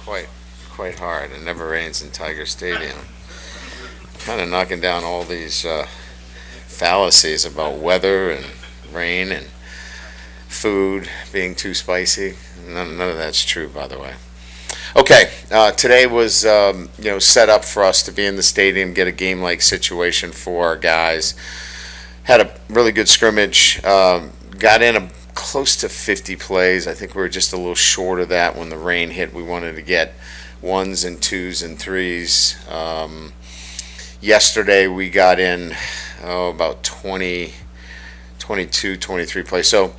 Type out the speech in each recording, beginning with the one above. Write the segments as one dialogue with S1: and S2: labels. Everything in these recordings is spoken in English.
S1: quite hard. It never rains in Tiger Stadium. Kind of knocking down all these fallacies about weather and rain and food being too spicy. None of that's true, by the way. Okay, today was set up for us to be in the stadium, get a game-like situation for our guys. Had a really good scrimmage. Got in close to 50 plays. I think we were just a little short of that when the rain hit. We wanted to get ones and twos and threes. Yesterday we got in about 20, 22, 23 plays. So,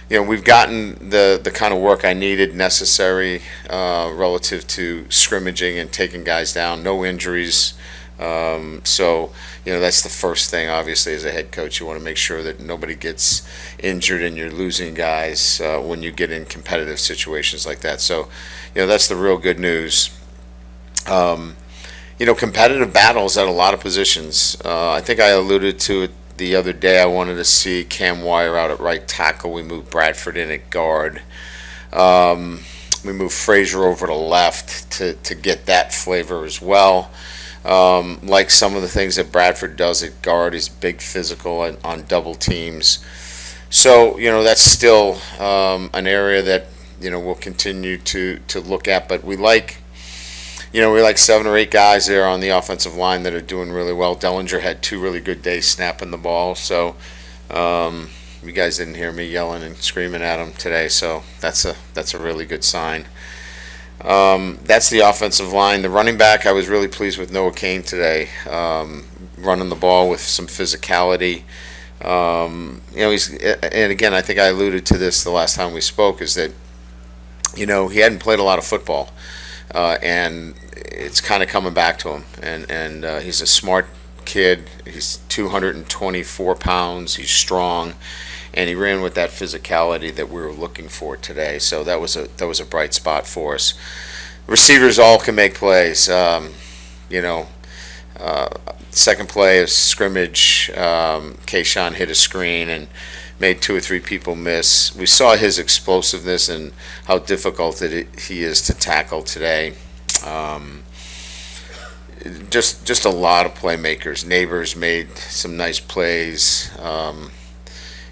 S1: we've gotten the kind of work I needed, necessary, relative to scrimmaging and taking guys down. No injuries. So, that's the first thing, obviously, as a head coach. You want to make sure that nobody gets injured and you're losing guys when you get in competitive situations like that. So, that's the real good news. Competitive battles at a lot of positions. I think I alluded to it the other day. I wanted to see Cam Wire out at right tackle. We moved Bradford in at guard. We moved Frazier over to left to get that flavor as well. Like some of the things that Bradford does at guard, he's big physical on double teams. So, that's still an area that, we'll continue to look at. But we like 7 or 8 guys there on the offensive line that are doing really well. Dellinger had 2 really good days snapping the ball. So you guys didn't hear me yelling and screaming at him today. So that's a really good sign. That's the offensive line. The running back, I was really pleased with Noah Kane today, running the ball with some physicality. And again, I think I alluded to this the last time we spoke, is that, he hadn't played a lot of football, and it's kind of coming back to him. And he's a smart kid. He's 224 pounds. He's strong. And he ran with that physicality that we were looking for today. So that was a bright spot for us. Receivers all can make plays. Second play of scrimmage, Kayshawn hit a screen and made 2 or 3 people miss. We saw his explosiveness and how difficult he is to tackle today. Just a lot of playmakers. Neighbors made some nice plays.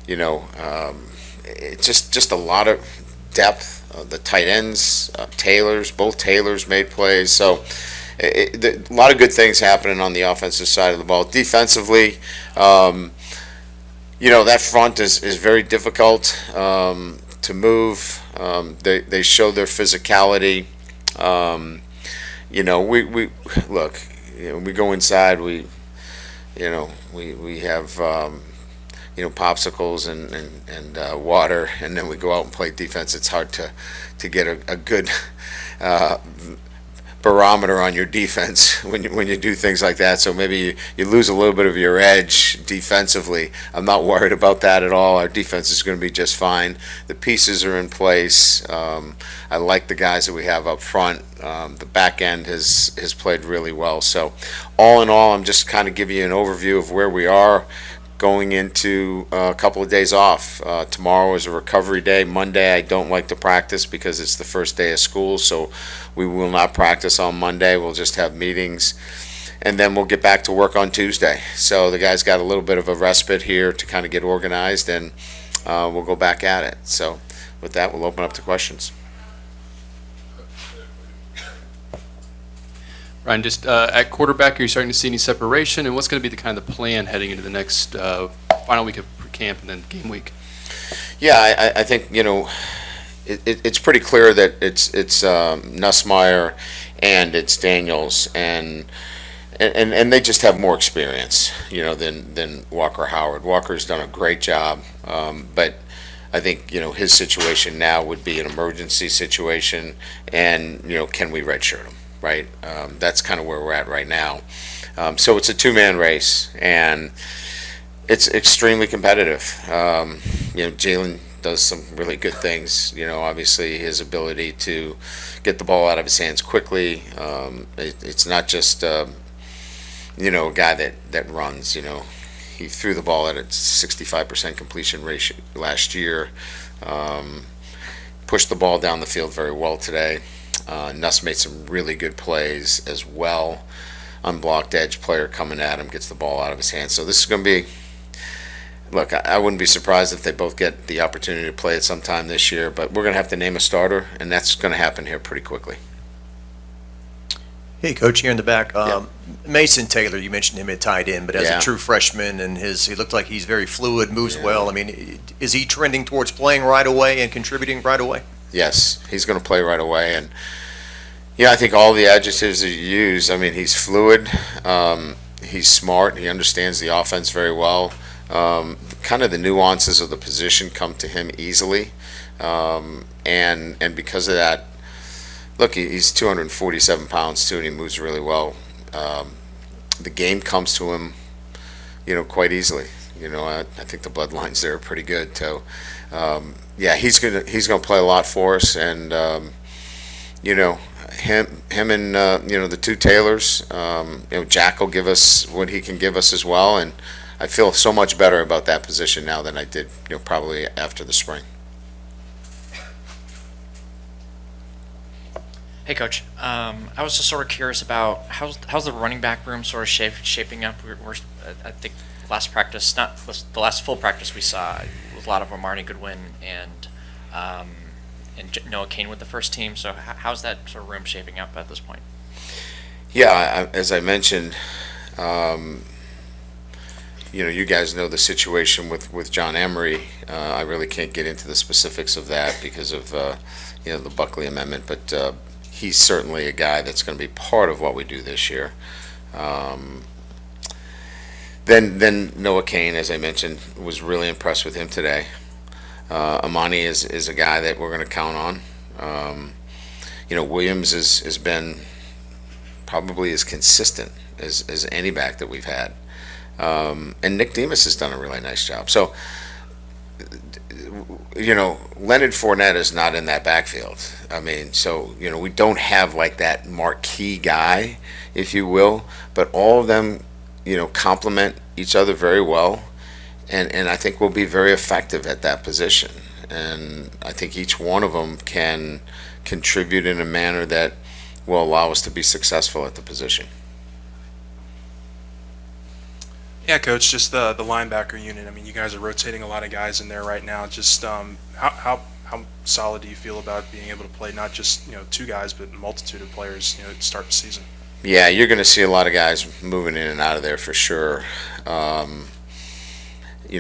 S1: It's just a lot of depth. The tight ends, both Taylors made plays. So a lot of good things happening on the offensive side of the ball. Defensively, that front is very difficult to move. They show their physicality. We look. We go inside. We have popsicles and water, and then we go out and play defense. It's hard to get a good barometer on your defense when you do things like that. So maybe you lose a little bit of your edge defensively. I'm not worried about that at all. Our defense is going to be just fine. The pieces are in place. I like the guys that we have up front. The back end has played really well. So all in all, I'm just kind of giving you an overview of where we are going into a couple of days off. Tomorrow is a recovery day. Monday I don't like to practice because it's the first day of school, so we will not practice on Monday. We'll just have meetings, and then we'll get back to work on Tuesday. So the guys got a little bit of a respite here to kind of get organized, and we'll go back at it. So with that, we'll open up to questions.
S2: Ryan, just at quarterback, are you starting to see any separation? And what's going to be the kind of the plan heading into the next final week of camp and then game week?
S1: Yeah, I think it's pretty clear that it's Nussmeier and it's Daniels, and they just have more experience, than Walker Howard. Walker's done a great job, but I think his situation now would be an emergency situation, and can we redshirt him? Right, that's kind of where we're at right now. So it's a 2-man race, and it's extremely competitive. Jalen does some really good things. Obviously his ability to get the ball out of his hands quickly. It's not just a guy that runs. He threw the ball at a 65% completion ratio last year. Pushed the ball down the field very well today. Nuss made some really good plays as well. Unblocked edge player coming at him, gets the ball out of his hands. So this is going to be, look, I wouldn't be surprised if they both get the opportunity to play it sometime this year, but we're going to have to name a starter, and that's going to happen here pretty quickly.
S3: Hey, Coach, here in the back.
S1: Yeah.
S3: Mason Taylor, you mentioned him at tight end, but as
S1: Yeah.
S3: a true freshman, and he looked like he's very fluid, moves
S1: Yeah.
S3: well. I mean, is he trending towards playing right away and contributing right away?
S1: Yes, he's going to play right away, and yeah, I think all the adjectives that you use. I mean, he's fluid, he's smart, he understands the offense very well. Kind of the nuances of the position come to him easily, and because of that, look, he's 247 pounds too, and he moves really well. The game comes to him, quite easily. I think the bloodlines there are pretty good. So, yeah, he's gonna play a lot for us, and him and the two Taylors. Jack will give us what he can give us as well, and I feel so much better about that position now than I did, probably after the spring.
S4: Hey, Coach. I was just sort of curious about how's the running back room sort of shaping up. I think last practice, not the last full practice we saw, with a lot of them Marnie Goodwin and Noah Kane with the first team. So how's that sort of room shaping up at this point?
S1: Yeah, as I mentioned, you guys know the situation with John Emery. I really can't get into the specifics of that because of the Buckley Amendment, but he's certainly a guy that's going to be part of what we do this year. Then Noah Kane, as I mentioned, was really impressed with him today. Amani is a guy that we're going to count on. Williams has been probably as consistent as any back that we've had. And Nick Demas has done a really nice job. So, Leonard Fournette is not in that backfield. I mean, so, we don't have like that marquee guy, if you will, but all of them, complement each other very well. And I think we'll be very effective at that position. And I think each one of them can contribute in a manner that will allow us to be successful at the position.
S5: Yeah, Coach, just the linebacker unit. I mean, you guys are rotating a lot of guys in there right now. Just how solid do you feel about being able to play not just two guys, but a multitude of players to start the season?
S1: Yeah, you're going to see a lot of guys moving in and out of there for sure.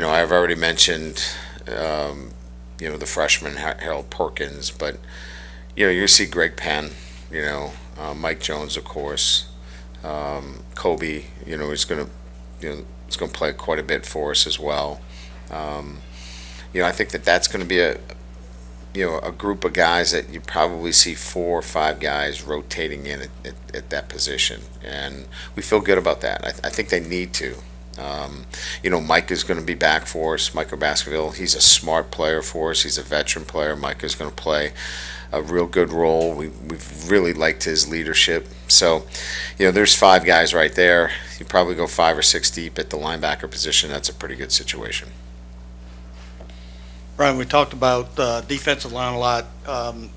S1: I've already mentioned the freshman Harold Perkins, but you're going to see Greg Penn, Mike Jones, of course, Kobe. He's going to play quite a bit for us as well. I think that's going to be a group of guys that you probably see 4 or 5 guys rotating in at that position, and we feel good about that. I think they need to. Mike is going to be back for us. Micah Baskerville, he's a smart player for us. He's a veteran player. Mike is going to play a real good role. We've really liked his leadership. So, there's 5 guys right there. You probably go 5 or 6 deep at the linebacker position. That's a pretty good situation.
S6: Brian, we talked about defensive line a lot, and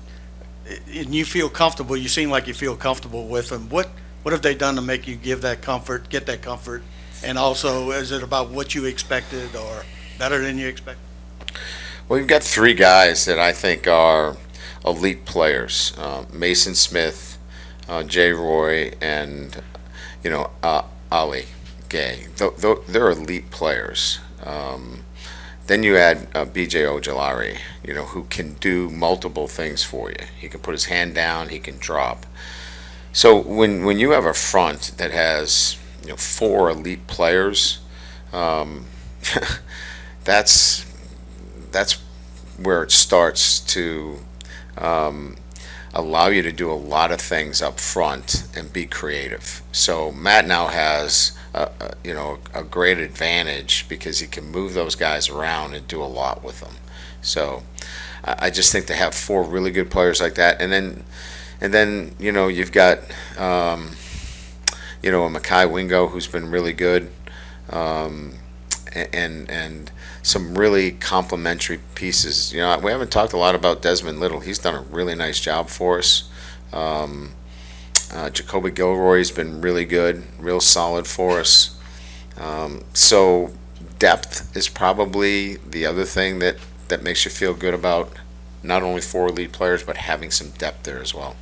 S6: you feel comfortable. You seem like you feel comfortable with them. What have they done to make you get that comfort? And also, is it about what you expected or better than you expected?
S1: Well, you've got 3 guys that I think are elite players: Mason Smith, Jay Roy, and Ali Gay. They're elite players. Then you add B.J. Ojolari, who can do multiple things for you. He can put his hand down. He can drop. So when you have a front that has 4 elite players, that's where it starts to allow you to do a lot of things up front and be creative. So Matt now has a great advantage because he can move those guys around and do a lot with them. So I just think to have 4 really good players like that, and then you've got a Makai Wingo who's been really good, and some really complementary pieces. We haven't talked a lot about Desmond Little. He's done a really nice job for us. Jacoby Gilroy's been really good, real solid for us. So depth is probably the other thing that makes you feel good about not only 4 elite players, but having some depth there as well.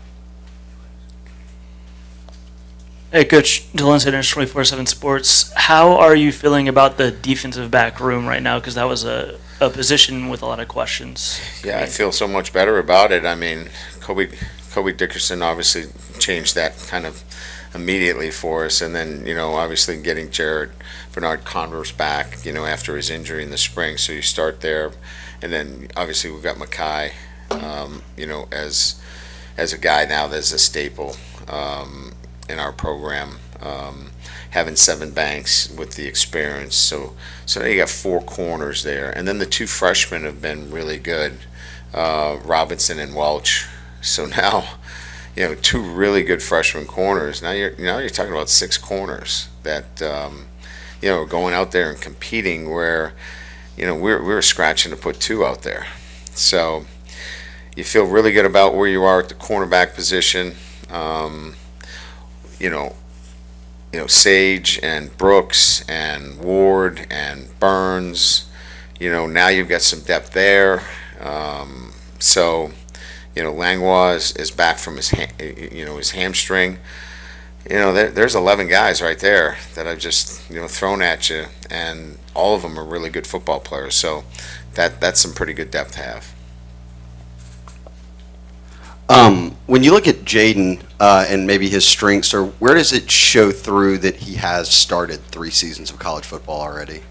S7: Hey, Coach Dylan Sitters, 24/7 Sports. How are you feeling about the defensive back room right now? Because that was a position with a lot of questions.
S1: Yeah, I feel so much better about it. I mean, Kobe Dickerson obviously changed that kind of immediately for us, and then obviously getting Jared Bernard Converse back, after his injury in the spring. So you start there, and then obviously we've got Mackay, as a guy now that's a staple in our program. Having Seven Banks with the experience, so now you got 4 corners there, and then the 2 freshmen have been really good, Robinson and Welch. So now, 2 really good freshman corners. Now you're talking about 6 corners that going out there and competing where we're scratching to put 2 out there. So you feel really good about where you are at the cornerback position. Sage and Brooks and Ward and Burns, now you've got some depth there. Langlois is back from his hamstring. There's 11 guys right there that I've just thrown at you, and all of them are really good football players. So that's some pretty good depth to have.
S8: When you look at Jaden and maybe his strengths, or where does it show through that he has started 3 seasons of college football already?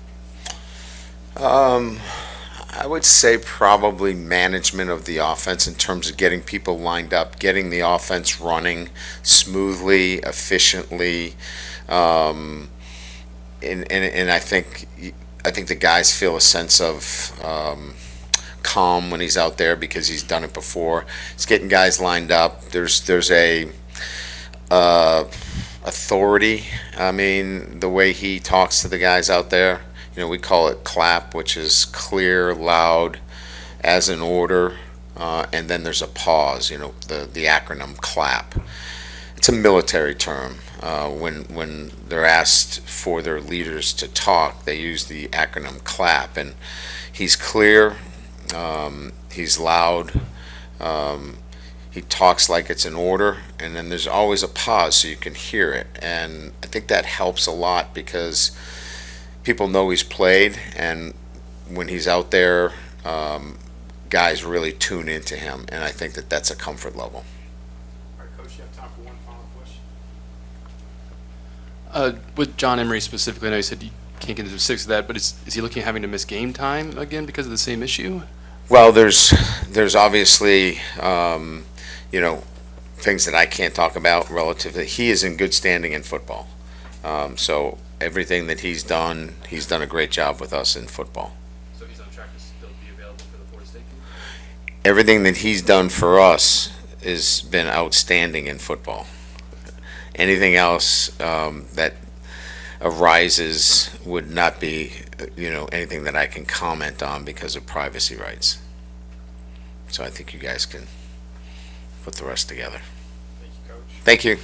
S1: I would say probably management of the offense in terms of getting people lined up, getting the offense running smoothly, efficiently, and I think the guys feel a sense of calm when he's out there because he's done it before. He's getting guys lined up. There's a authority. I mean, the way he talks to the guys out there. We call it CLAP, which is clear, loud, as an order, and then there's a pause. The acronym CLAP. It's a military term. When they're asked for their leaders to talk, they use the acronym CLAP, and he's clear. He's loud. He talks like it's an order, and then there's always a pause so you can hear it. And I think that helps a lot because people know he's played, and when he's out there, guys really tune into him, and I think that's a comfort level.
S5: All right, Coach, you have time for one final question?
S2: With John Emery specifically, I know you said you can't get into the specifics of that, but is he looking at having to miss game time again because of the same issue?
S1: Well, there's obviously things that I can't talk about relative to. He is in good standing in football, so everything that he's done a great job with us in football.
S2: So he's on track to still be available for the Florida State game?
S1: Everything that he's done for us has been outstanding in football. Anything else that arises would not be, anything that I can comment on because of privacy rights. So I think you guys can put the rest together.
S5: Thank you, Coach.
S1: Thank you.